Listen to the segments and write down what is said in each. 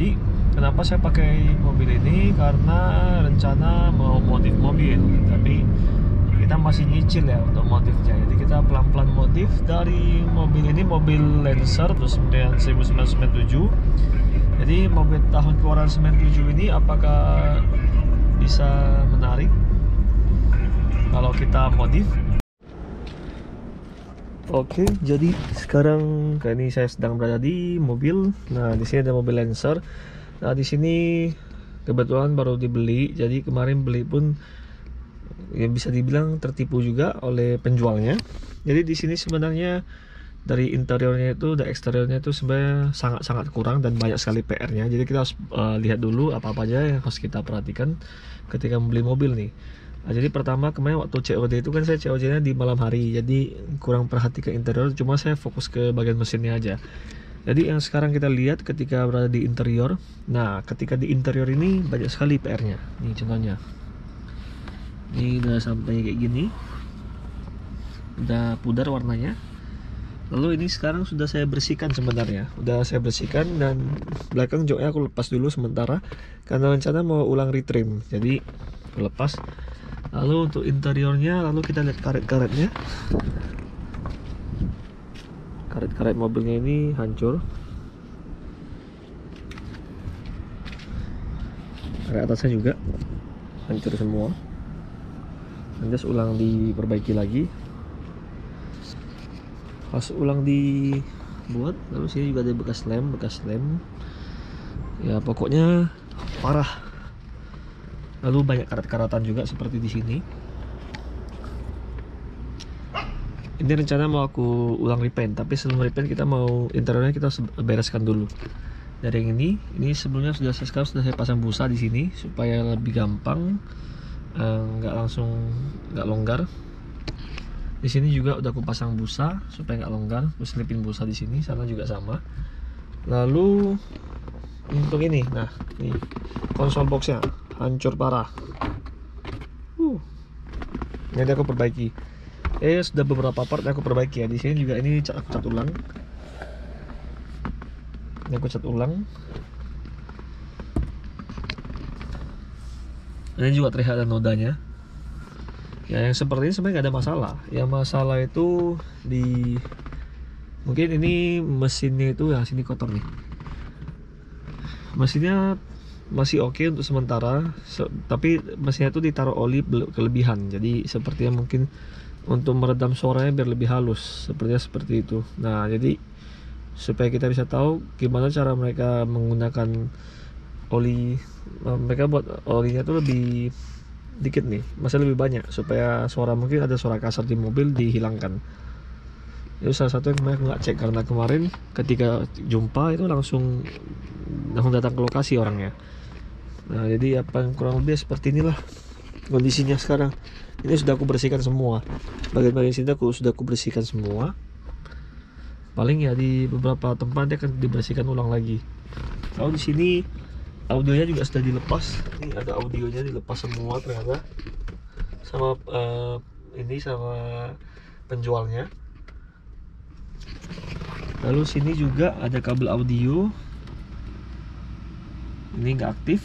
Jadi kenapa saya pakai mobil ini? Karena rencana mau modif mobil, tapi kita masih nyicil ya untuk modifnya. Jadi kita pelan-pelan modif dari mobil ini, mobil Lancer 1997. Jadi mobil tahun keluaran 97 ini apakah bisa menarik kalau kita modif? Oke, jadi sekarang kayak ini saya sedang berada di mobil. Nah, di sini ada mobil Lancer. Nah, di sini kebetulan baru dibeli. Jadi kemarin beli pun ya bisa dibilang tertipu juga oleh penjualnya. Jadi di sini sebenarnya dari interiornya itu dan eksteriornya itu sebenarnya sangat-sangat kurang dan banyak sekali PR-nya. Jadi kita harus lihat dulu apa-apa aja yang harus kita perhatikan ketika membeli mobil nih. Nah, jadi pertama kemarin waktu COD itu kan saya COD-nya di malam hari, jadi kurang perhatikan interior, cuma saya fokus ke bagian mesinnya aja. Jadi yang sekarang kita lihat ketika berada di interior. Nah, ketika di interior ini banyak sekali PR-nya. Nih contohnya. Ini udah sampai kayak gini, udah pudar warnanya. Lalu ini sekarang sudah saya bersihkan sebenarnya, udah saya bersihkan, dan belakang joknya aku lepas dulu sementara karena rencana mau ulang retrim. Jadi aku lepas. Lalu untuk interiornya, lalu kita lihat karet-karetnya. Karet-karet mobilnya ini hancur. Karet atasnya juga hancur semua. Nanti ulang diperbaiki lagi. Harus ulang dibuat. Lalu sini juga ada bekas lem. Ya pokoknya parah. Lalu banyak karat-karatan juga seperti di sini. Ini rencana mau aku ulang repaint, tapi sebelum repaint kita mau interiornya kita bereskan dulu. Dari yang ini sebelumnya sudah saya pasang busa di sini supaya lebih gampang, nggak longgar. Di sini juga udah aku pasang busa supaya nggak longgar. Aku selipin busa di sini, sana juga sama. Lalu untuk ini, nah ini konsol boxnya hancur parah. Ini aku perbaiki. Sudah beberapa part aku perbaiki ya. Di sini juga ini aku cat ulang. Ini aku cat ulang. Ini juga terlihat ada nodanya. Ya, yang seperti ini sebenarnya nggak ada masalah. Yang masalah itu di mungkin ini mesinnya itu ya, sini kotor nih. Mesinnya masih oke untuk sementara, tapi mesinnya itu ditaruh oli kelebihan. Jadi sepertinya mungkin untuk meredam suaranya biar lebih halus, sepertinya seperti itu. Nah, jadi supaya kita bisa tahu gimana cara mereka menggunakan oli, mereka buat olinya tuh lebih dikit nih, masih lebih banyak, supaya suara, mungkin ada suara kasar di mobil dihilangkan. Itu salah satu yang kemarin aku nggak cek, karena kemarin ketika jumpa itu langsung datang ke lokasi orangnya. Nah, jadi apa yang kurang lebih seperti inilah kondisinya sekarang. Ini sudah aku bersihkan semua, bagian-bagian sini sudah aku bersihkan semua. Paling ya di beberapa tempat dia akan dibersihkan ulang lagi. Lalu di sini audionya juga sudah dilepas. Ini ada audionya dilepas semua ternyata sama ini sama penjualnya. Lalu sini juga ada kabel audio, ini nggak aktif.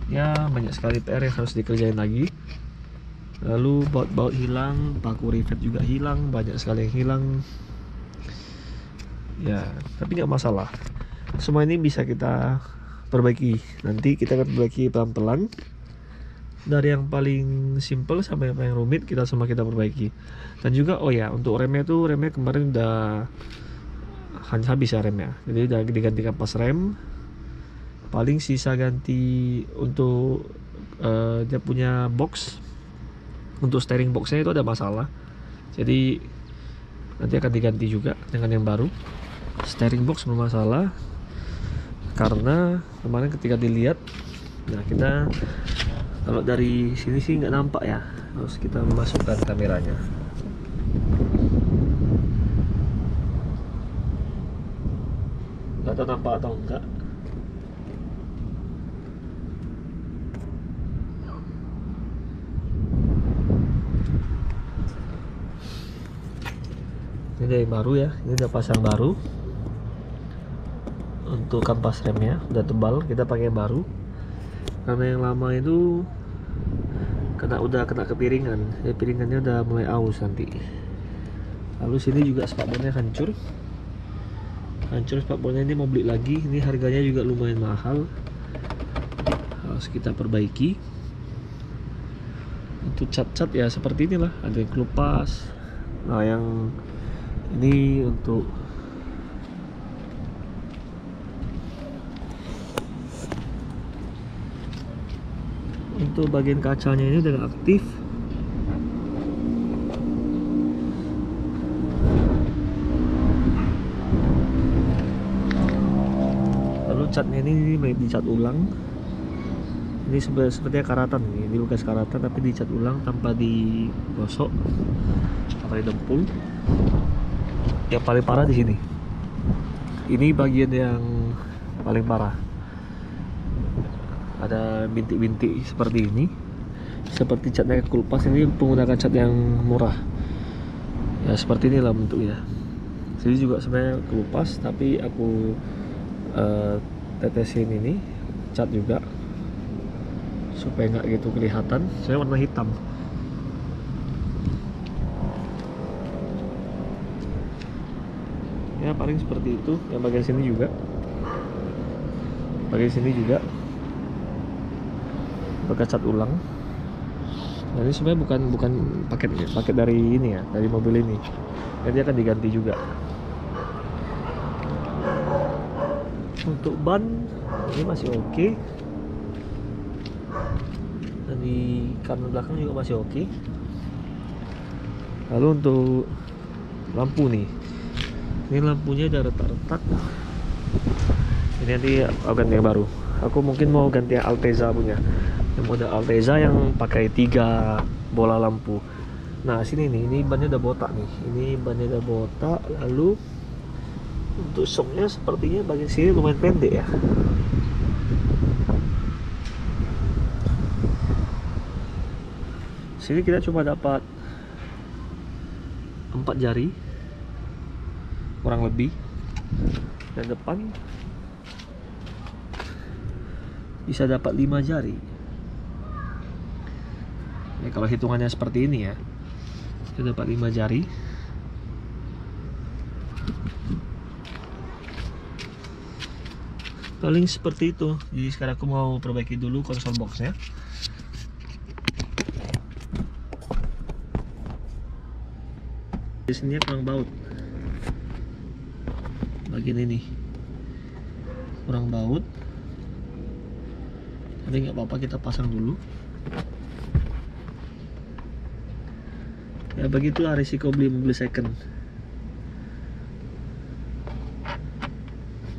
Ya banyak sekali PR yang harus dikerjain lagi. Lalu baut-baut hilang, paku rivet juga hilang, banyak sekali yang hilang. Ya tapi nggak masalah, semua ini bisa kita perbaiki. Nanti kita akan perbaiki pelan-pelan, dari yang paling simple sampai yang paling rumit kita perbaiki. Dan juga oh ya, untuk remnya kemarin udah habis ya remnya, jadi udah diganti kapas rem. Paling sisa ganti untuk dia punya box, untuk steering boxnya itu ada masalah, jadi nanti akan diganti juga dengan yang baru. Steering box bermasalah karena kemarin ketika dilihat, nah kita kalau dari sini sih nggak nampak ya, harus kita memasukkan kameranya. Nggak tahu nampak atau enggak. Ini dari baru ya, ini udah pasang baru. untuk kampas remnya udah tebal, kita pakai baru. Karena yang lama itu udah kena kepiringan, ya piringannya udah mulai aus nanti. Lalu sini juga spakbornya hancur spakbornya, ini mau beli lagi, ini harganya juga lumayan mahal, harus kita perbaiki. Untuk cat-cat ya seperti inilah, ada yang kelupas. Nah yang ini untuk bagian kacanya ini udah gak aktif. Lalu catnya ini dicat ulang. Ini sepertinya karatan nih, ini bekas karatan tapi dicat ulang tanpa digosok, tanpa didempul. Yang paling parah di sini. Ini bagian yang paling parah. Ada bintik-bintik seperti ini. Seperti catnya kulpas, ini menggunakan cat yang murah. Ya seperti inilah bentuknya. Sini juga sebenarnya kelupas, tapi aku tetesin ini cat juga supaya nggak gitu kelihatan. Saya warna hitam. Ya paling seperti itu. Yang bagian sini juga, bekas cat ulang. Nah, ini sebenarnya bukan paket dari ini ya, dari mobil ini. Jadi akan diganti juga. Untuk ban ini masih oke. Dan di kanan belakang juga masih oke. Lalu untuk lampu nih, ini lampunya udah retak-retak. Ini nanti aku ganti yang baru. Aku mungkin mau ganti yang Alteza punya, yang model Alteza yang pakai 3 bola lampu. Nah sini nih, ini bannya udah botak nih. Ini bannya udah botak. Lalu untuk shocknya sepertinya bagian sini lumayan pendek ya. Sini kita cuma dapat 4 jari kurang lebih, dan depan bisa dapat 5 jari. Ya, kalau hitungannya seperti ini ya, kita dapat 5 jari. Paling seperti itu. Jadi sekarang aku mau perbaiki dulu konsol boxnya. Di sini kurang baut, bagian ini kurang baut, tapi nggak apa-apa, kita pasang dulu. Ya begitulah risiko beli mobil second,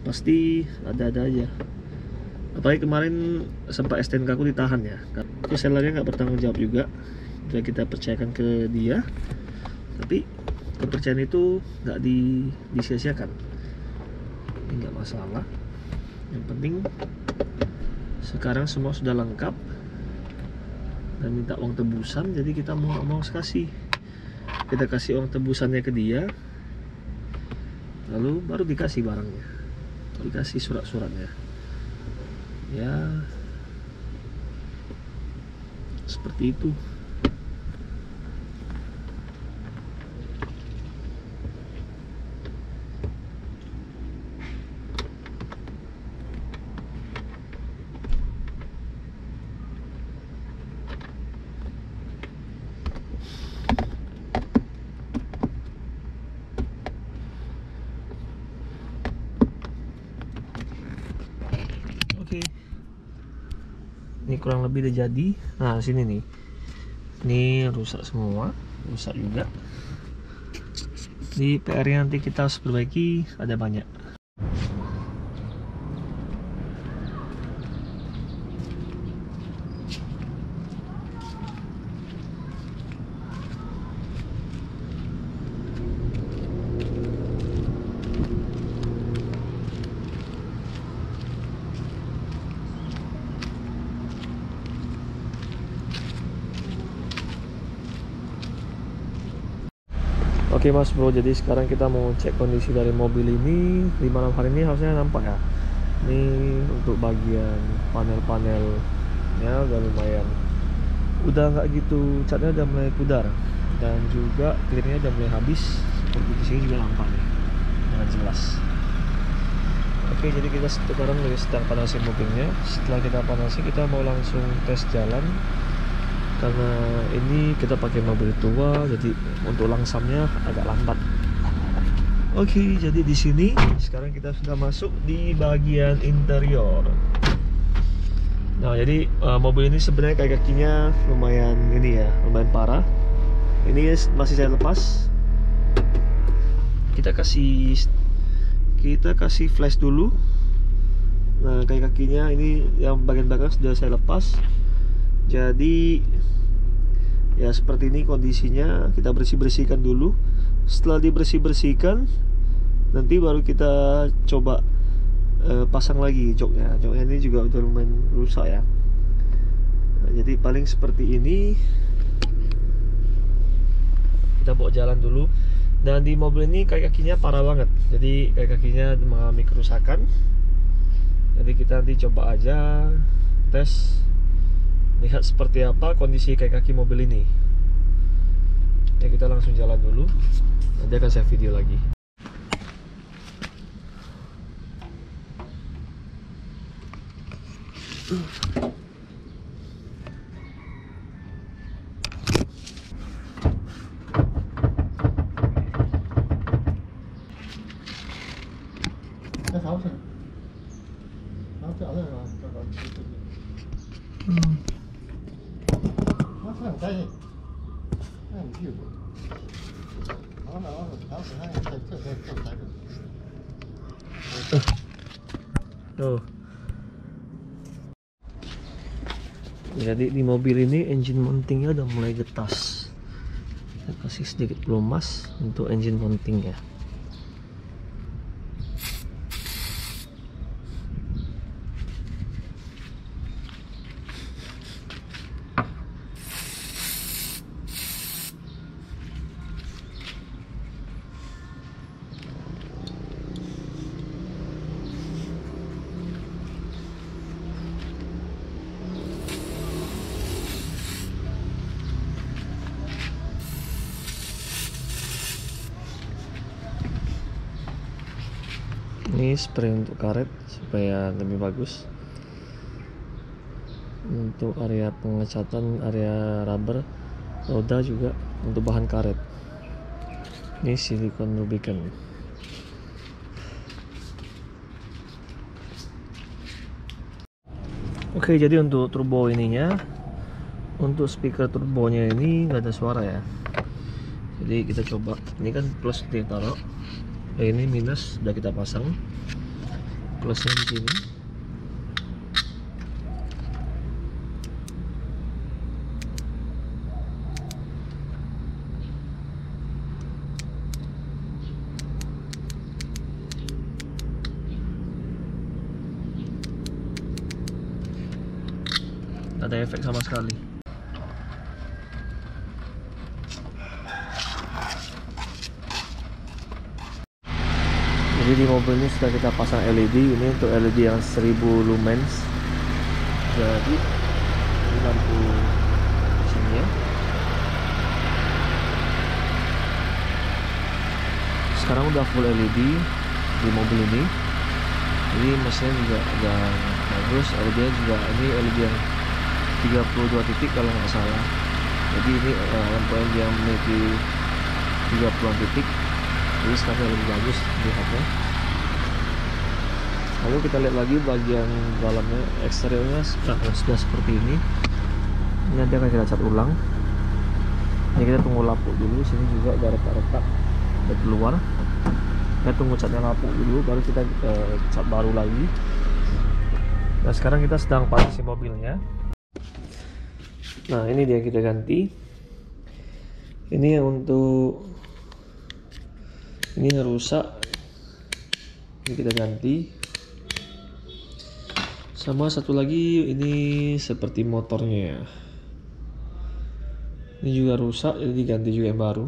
pasti ada-ada aja. Apalagi kemarin sempat STNK aku ditahan ya, itu sellernya nggak bertanggung jawab juga. Sudah kita percayakan ke dia, tapi kepercayaan itu nggak disia-siakan. Ini nggak masalah. Yang penting sekarang semua sudah lengkap dan minta uang tebusan. Jadi kita mau kasih, kita kasih uang tebusannya ke dia, lalu baru dikasih barangnya, dikasih surat-suratnya. Ya seperti itu. Oke. Ini kurang lebih udah jadi. Nah sini nih, ini rusak semua, rusak juga. Di PR yang nanti kita harus perbaiki ada banyak. Oke mas bro, jadi sekarang kita mau cek kondisi dari mobil ini. Di malam hari ini harusnya nampak ya, Ini untuk bagian panel-panelnya udah lumayan, udah nggak gitu, catnya udah mulai pudar, dan juga clearnya udah mulai habis. Seperti di sini juga nampak nih dengan jelas. Oke, jadi kita sekarang lagi sedang panasin mobilnya. Setelah kita panasi, kita mau langsung tes jalan, karena ini kita pakai mobil tua, jadi untuk langsamnya agak lambat. Oke, jadi di sini sekarang kita sudah masuk di bagian interior. Nah, jadi mobil ini sebenarnya kayak kakinya lumayan ini ya, lumayan parah. Ini masih saya lepas. Kita kasih flash dulu. Nah, kayak kakinya ini yang bagian belakang sudah saya lepas. Jadi ya seperti ini kondisinya. Kita bersihkan dulu. Setelah dibersihkan, nanti baru kita coba pasang lagi joknya. Joknya ini juga udah lumayan rusak ya. Nah, jadi paling seperti ini. Kita bawa jalan dulu. Dan di mobil ini kayak kakinya parah banget. Jadi kayak kakinya mengalami kerusakan. Jadi kita nanti coba aja tes, lihat seperti apa kondisi kayak kaki mobil ini. Ya, kita langsung jalan dulu. Nanti akan saya video lagi. Oh. Jadi di mobil ini engine mountingnya udah mulai getas. Saya kasih sedikit pelumas untuk engine mountingnya. Ini spray untuk karet supaya lebih bagus. Untuk area pengecatan, area rubber, roda juga untuk bahan karet. Ini silikon lubricant. Oke, jadi untuk turbo ininya, untuk speaker turbonya ini nggak ada suara ya. Jadi kita coba, ini kan plus dia taruh. Ini minus sudah kita pasang, plusnya di sini. Tidak ada efek sama sekali. Jadi di mobil ini sudah kita pasang LED. Ini untuk LED yang 1000 lumens. Jadi ini lampu sini ya. Sekarang udah full LED di mobil ini. Jadi mesinnya juga udah bagus. LED-nya juga ini LED yang 32 titik kalau nggak salah. Jadi ini lampu yang memiliki 30 titik. Jadi sekarang lebih bagus lihatnya. Lalu kita lihat lagi bagian dalamnya, eksteriornya sudah seperti ini. Ini nanti akan kita cat ulang. Ini kita tunggu lapuk dulu. Sini juga ada retak-retak dari keluar. Kita tunggu catnya lapuk dulu, baru kita cat baru lagi. Nah, sekarang kita sedang panasi mobilnya. Nah, ini dia kita ganti. Ini untuk ini rusak, ini kita ganti. Sama satu lagi, ini seperti motornya, ini juga rusak, jadi diganti juga yang baru.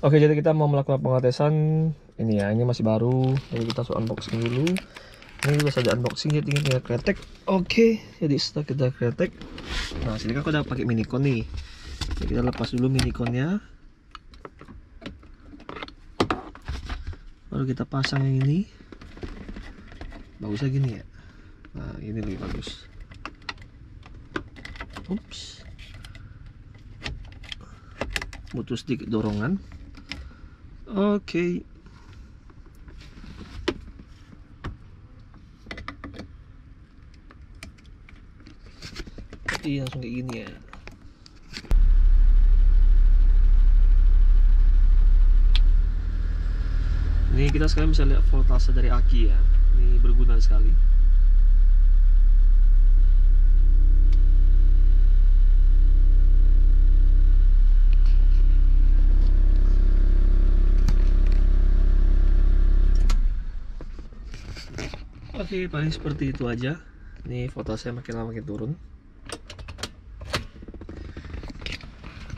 Oke, jadi kita mau melakukan pengetesan ini ya. Ini masih baru, jadi kita langsung unboxing dulu. Ini juga saja unboxing, jadi tinggal kretek. Oke, jadi setelah kita kretek, nah sini kan aku udah pakai minicon nih. Jadi kita lepas dulu miniconnya, baru kita pasang yang ini. Bagusnya gini ya. Nah ini lebih bagus. Ups, butuh sedikit dorongan. Oke. Jadi langsung kayak gini ya. Ini kita sekarang bisa lihat voltase dari aki ya. Ini berguna sekali. Oke, paling seperti itu aja. Ini voltase makin lama makin turun.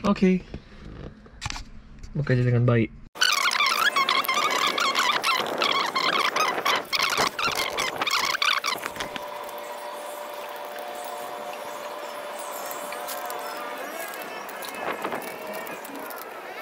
Oke, bekerja dengan baik.